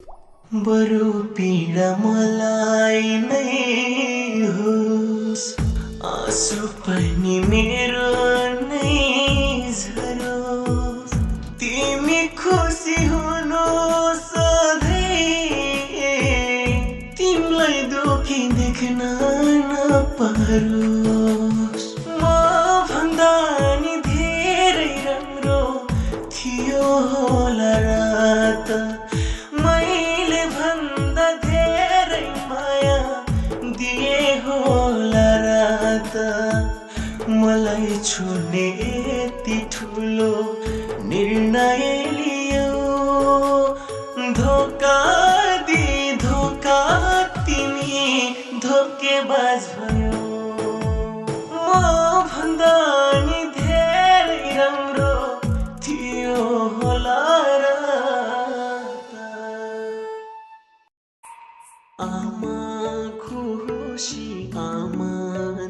बरु पीडा मलाई नै होस्, आँसु पनि मेरो नै झरोस्, तिमी खुसी हुनु सधैँ, तिमीलाई दुखी देख्न नपरोस्। म भन्दा नि धेरै राम्रो थियो होला रात, मैले भन्दा धेरै माया दिए होला रात। मलाई छुने यति ठुलो निर्णय लियो, धोका दि धोका तिमी धोकेबाज भयो। म भन्दा नि धेरै राम्रो थियो होला रात। आमा खुसी आमा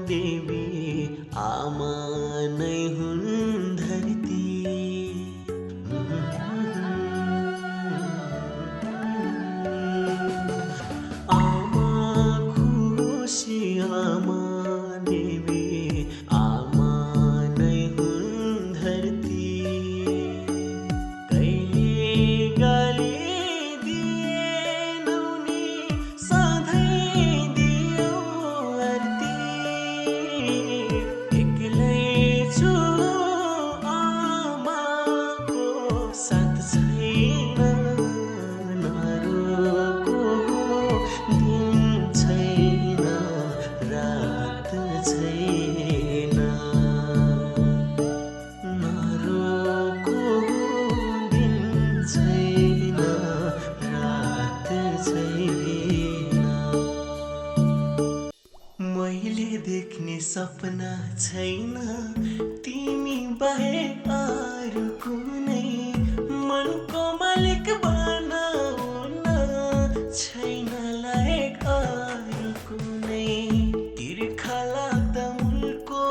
देवी, आमा नै हुन् धरती। आमा खुसी आमा देवी, आमा नै हुन् धरती। कहिले गाली दिएनौ नि सधैँ दियौ आरती। एक्लै छु आमाको साथ छैन, नरोको दिन छैन रात छैन, नरोको दिन छैन रात छैन। मैले देख्ने सपना छैन तिमी बाहेक अरू कुनै, मनको मालिक बनाउन छैन लायक अरू कुनै। तिर्खा लाग्दा मुलको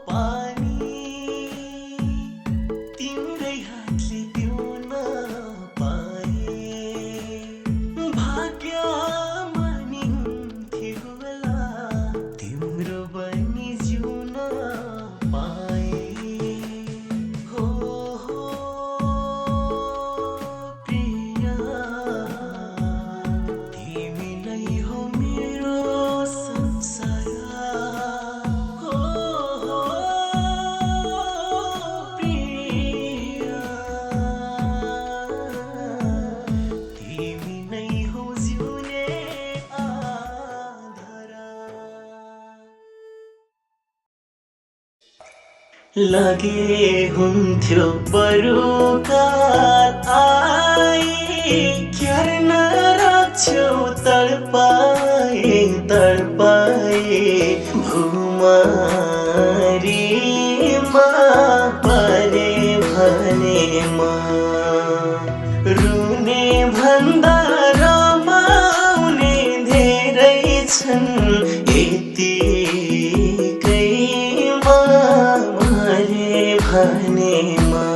पानी तिम्रै हातले पिउन पाए, भाग्यमा निहुन्थ्यो होला तिम्रो बनी जिउन पाए। हो प्रिया, तिमी नै हो मेरो संसार। हो प्रिया, तिमी नै हो जिउने आधार। लगे हुन्थ्यो बरु काल आए, क्यार नराख्छौ तडपाए तडपाए। भुमारीमा परे भनेमा, रुने भन्दा रमाउने धेरै छन् यतिकैमा मरे भनेमा,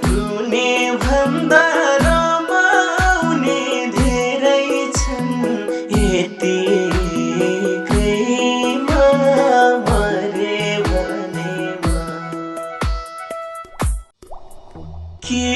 रुने भन्दा